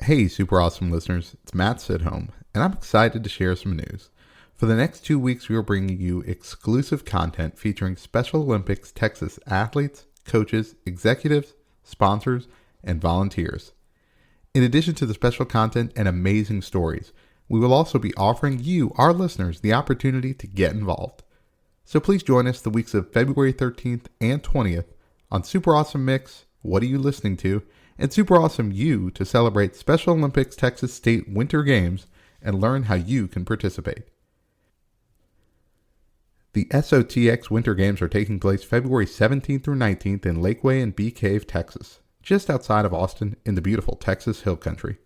Hey, super awesome listeners, it's Matt Sidholm, and I'm excited to share some news. For the next 2 weeks, we are bringing you exclusive content featuring Special Olympics Texas athletes, coaches, executives, sponsors, and volunteers. In addition to the special content and amazing stories, we will also be offering you, our listeners, the opportunity to get involved. So please join us the weeks of February 13th and 20th on Super Awesome Mix, What Are You Listening To?, and Super Awesome U to celebrate Special Olympics Texas State Winter Games and learn how you can participate. The SOTX Winter Games are taking place February 17th through 19th in Lakeway and Bee Cave, Texas, just outside of Austin in the beautiful Texas Hill Country.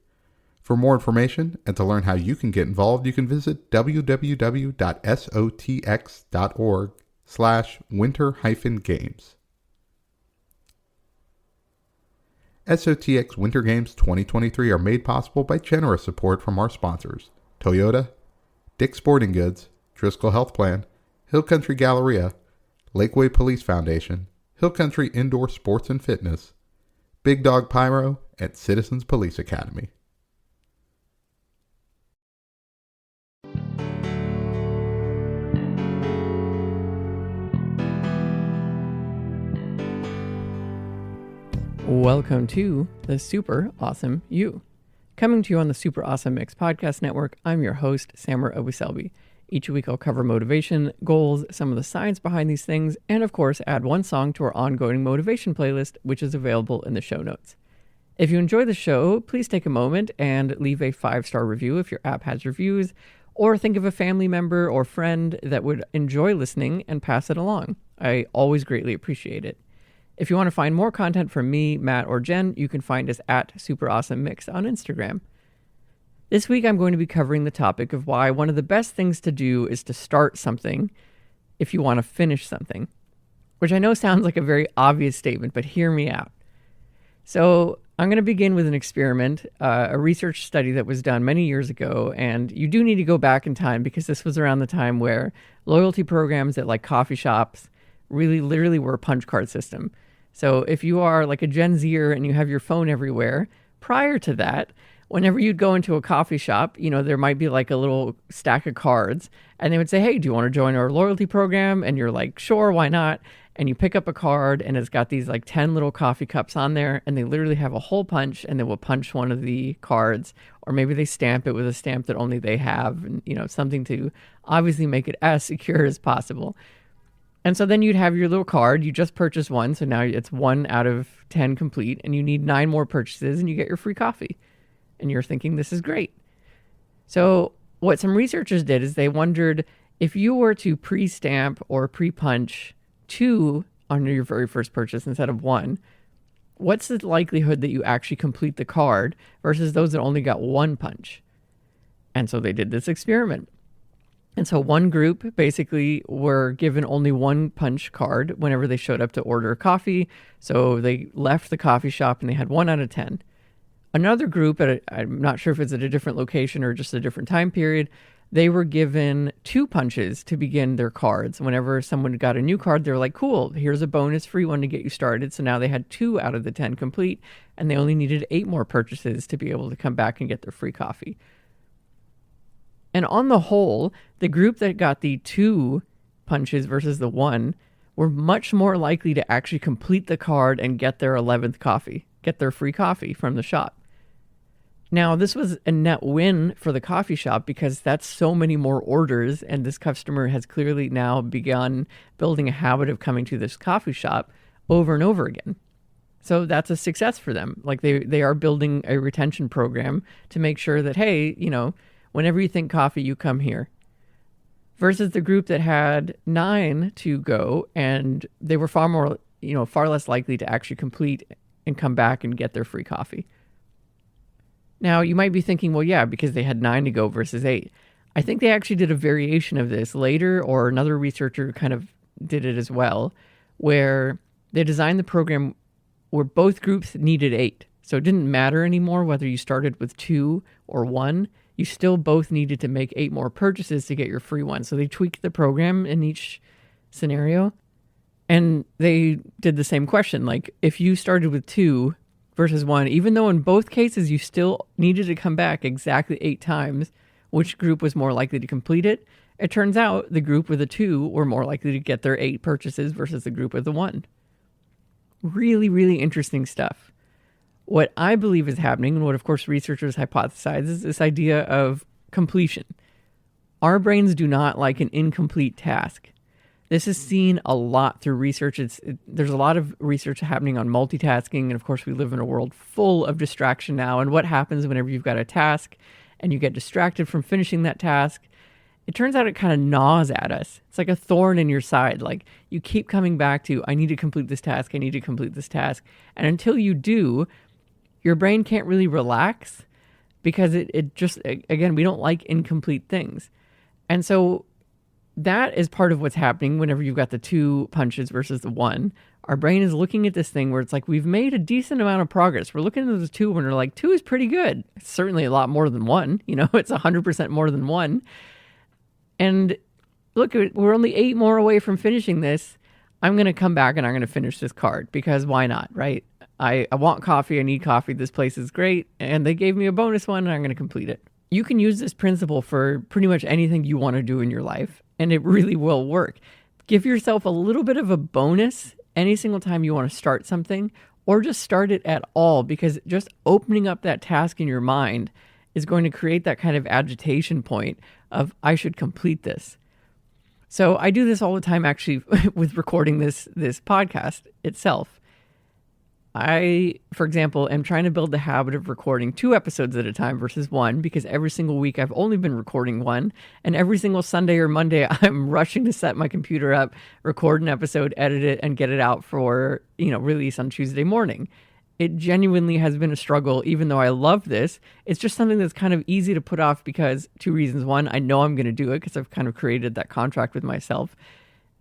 For more information and to learn how you can get involved, you can visit www.sotx.org/winter-games. SOTX Winter Games 2023 are made possible by generous support from our sponsors, Toyota, Dick's Sporting Goods, Driscoll Health Plan, Hill Country Galleria, Lakeway Police Foundation, Hill Country Indoor Sports and Fitness, Big Dog Pyro, and Citizens Police Academy. Welcome to the Super Awesome You. Coming to you on the Super Awesome Mix Podcast Network, I'm your host, Samar Abuselbi. Each week I'll cover motivation, goals, some of the science behind these things, and of course add one song to our ongoing motivation playlist, which is available in the show notes. If you enjoy the show, please take a moment and leave a 5-star review if your app has reviews, or think of a family member or friend that would enjoy listening and pass it along. I always greatly appreciate it. If you want to find more content from me, Matt, or Jen, you can find us at Super Awesome Mix on Instagram. This week, I'm going to be covering the topic of why one of the best things to do is to start something if you want to finish something, which I know sounds like a very obvious statement, but hear me out. So I'm going to begin with an experiment, a research study that was done many years ago, and you do need to go back in time because this was around the time where loyalty programs at like coffee shops really literally were a punch card system. So if you are like a Gen Zer and you have your phone everywhere, prior to that, whenever you'd go into a coffee shop, there might be like a little stack of cards and they would say, hey, do you want to join our loyalty program? And you're like, sure, why not? And you pick up a card and it's got these like 10 little coffee cups on there and they literally have a hole punch and they will punch one of the cards, or maybe they stamp it with a stamp that only they have, and something to obviously make it as secure as possible. And so then you'd have your little card. You just purchased one, so now it's 1 out of 10 complete, and you need 9 more purchases, and you get your free coffee. And you're thinking, this is great. So what some researchers did is they wondered if you were to pre-stamp or pre-punch 2 on your very first purchase instead of 1, what's the likelihood that you actually complete the card versus those that only got 1 punch? And so they did this experiment. And so one group basically were given only 1 punch card whenever they showed up to order coffee. So they left the coffee shop and they had 1 out of 10. Another group, I'm not sure if it's at a different location or just a different time period, they were given 2 punches to begin their cards. Whenever someone got a new card, they're like, cool, here's a bonus free one to get you started. So now they had 2 out of the 10 complete, and they only needed 8 more purchases to be able to come back and get their free coffee. And on the whole, the group that got the 2 punches versus the 1 were much more likely to actually complete the card and get their 11th coffee, get their free coffee from the shop. Now, this was a net win for the coffee shop because that's so many more orders, and this customer has clearly now begun building a habit of coming to this coffee shop over and over again. So that's a success for them. Like they are building a retention program to make sure that, hey, whenever you think coffee, you come here. Versus the group that had 9 to go, and they were far less likely to actually complete and come back and get their free coffee. Now, you might be thinking, well, yeah, because they had 9 to go versus 8. I think they actually did a variation of this later, or another researcher kind of did it as well, where they designed the program where both groups needed 8. So it didn't matter anymore whether you started with 2 or 1. You still both needed to make 8 more purchases to get your free one. So they tweaked the program in each scenario. And they did the same question. Like, if you started with 2 versus 1, even though in both cases you still needed to come back exactly 8 times, which group was more likely to complete it? It turns out the group with the 2 were more likely to get their 8 purchases versus the group with the 1. Really, really interesting stuff. What I believe is happening, and what of course researchers hypothesize, is this idea of completion. Our brains do not like an incomplete task. This is seen a lot through research. There's a lot of research happening on multitasking, and of course we live in a world full of distraction now. And what happens whenever you've got a task and you get distracted from finishing that task? It turns out it kind of gnaws at us. It's like a thorn in your side. Like you keep coming back to, I need to complete this task. I need to complete this task. And until you do, your brain can't really relax because it just, again, we don't like incomplete things. And so that is part of what's happening whenever you've got the 2 punches versus the 1. Our brain is looking at this thing where it's like, we've made a decent amount of progress. We're looking at the 2 and we're like, 2 is pretty good. It's certainly a lot more than 1. It's 100% more than 1. And look, we're only 8 more away from finishing this. I'm going to come back and I'm going to finish this card because why not, right? I want coffee. I need coffee. This place is great. And they gave me a bonus one and I'm going to complete it. You can use this principle for pretty much anything you want to do in your life, and it really will work. Give yourself a little bit of a bonus any single time you want to start something, or just start it at all, because just opening up that task in your mind is going to create that kind of agitation point of, I should complete this. So I do this all the time, actually, with recording this podcast itself. I, for example, am trying to build the habit of recording 2 episodes at a time versus 1, because every single week I've only been recording 1, and every single Sunday or Monday I'm rushing to set my computer up, record an episode, edit it, and get it out for, release on Tuesday morning. It genuinely has been a struggle, even though I love this. It's just something that's kind of easy to put off because 2 reasons. 1, I know I'm going to do it because I've kind of created that contract with myself.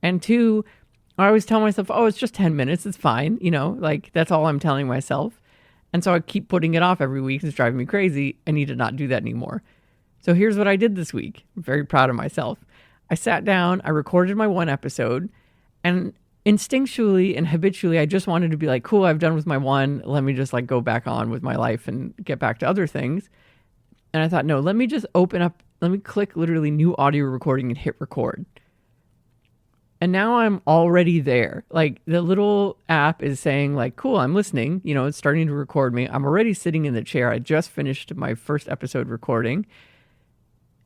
And 2, I always tell myself, oh, it's just 10 minutes. It's fine. That's all I'm telling myself. And so I keep putting it off every week. It's driving me crazy. I need to not do that anymore. So here's what I did this week. I'm very proud of myself. I sat down, I recorded my 1 episode, and instinctually and habitually, I just wanted to be like, cool, I've done with my 1. Let me just go back on with my life and get back to other things. And I thought, no, let me just open up, let me click literally new audio recording and hit record. And now I'm already there. The little app is saying cool, I'm listening. It's starting to record me. I'm already sitting in the chair. I just finished my first episode recording.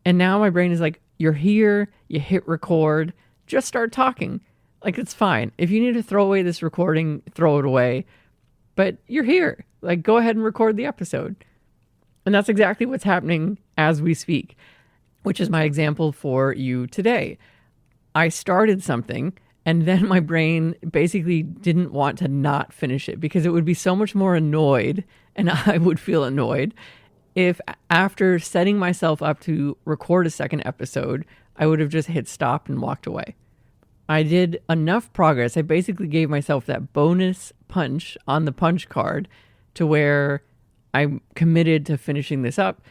And now my brain is like, you're here, you hit record, just start talking. It's fine. If you need to throw away this recording, throw it away. But you're here. Go ahead and record the episode. And that's exactly what's happening as we speak, which is my example for you today. I started something, and then my brain basically didn't want to not finish it because it would be so much more annoyed, and I would feel annoyed, if after setting myself up to record a second episode, I would have just hit stop and walked away. I did enough progress. I basically gave myself that bonus punch on the punch card to where I'm committed to finishing this up.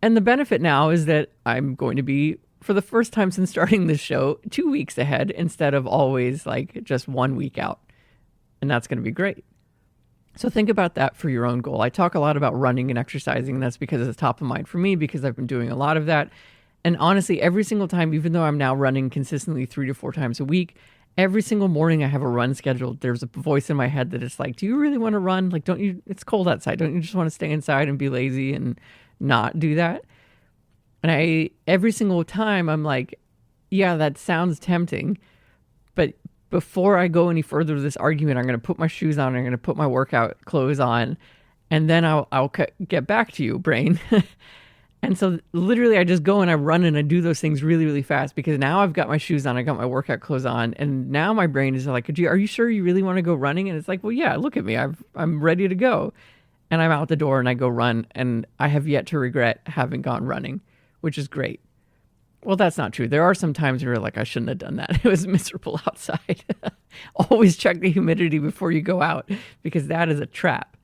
And the benefit now is that I'm going to be, for the first time since starting this show, 2 weeks ahead instead of always just 1 week out. And that's going to be great. So think about that for your own goal. I talk a lot about running and exercising, and that's because it's top of mind for me because I've been doing a lot of that. And honestly, every single time, even though I'm now running consistently 3 to 4 times a week, every single morning I have a run scheduled. There's a voice in my head that is like, do you really want to run? Don't you, it's cold outside. Don't you just want to stay inside and be lazy and not do that? And every single time I'm like, yeah, that sounds tempting. But before I go any further with this argument, I'm going to put my shoes on. I'm going to put my workout clothes on. And then I'll get back to you, brain. And so literally I just go and I run and I do those things really, really fast because now I've got my shoes on, I got my workout clothes on, and now my brain is like, are you sure you really want to go running? And it's like, well, yeah, look at me. I'm ready to go. And I'm out the door and I go run, and I have yet to regret having gone running, which is great. Well, that's not true. There are some times where you're like, I shouldn't have done that. It was miserable outside. Always check the humidity before you go out because that is a trap.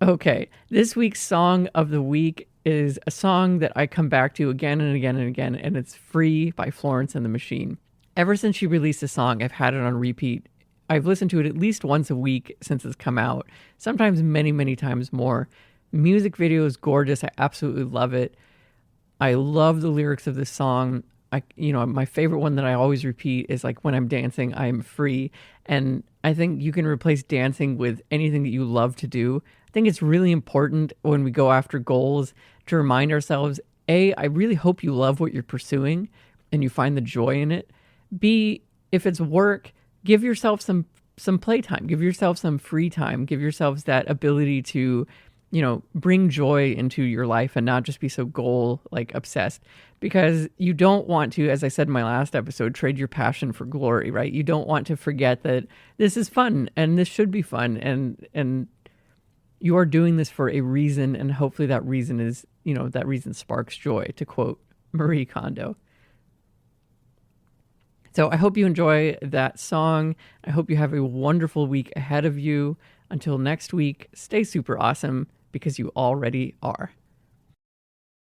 Okay, this week's song of the week is a song that I come back to again and again and again, and it's Free by Florence and the Machine. Ever since she released the song, I've had it on repeat I've listened to it at least once a week since it's come out, sometimes many, many times more. Music video is gorgeous. I absolutely love it. I love the lyrics of this song. My favorite one that I always repeat is like, when I'm dancing, I am free. And I think you can replace dancing with anything that you love to do. I think it's really important when we go after goals to remind ourselves, A, I really hope you love what you're pursuing and you find the joy in it. B, if it's work, give yourself some playtime, give yourself some free time, give yourselves that ability to, bring joy into your life and not just be so goal obsessed, because you don't want to, as I said in my last episode, trade your passion for glory, right? You don't want to forget that this is fun and this should be fun. And you are doing this for a reason. And hopefully that reason is, that reason sparks joy, to quote Marie Kondo. So I hope you enjoy that song. I hope you have a wonderful week ahead of you. Until next week, stay super awesome, because you already are.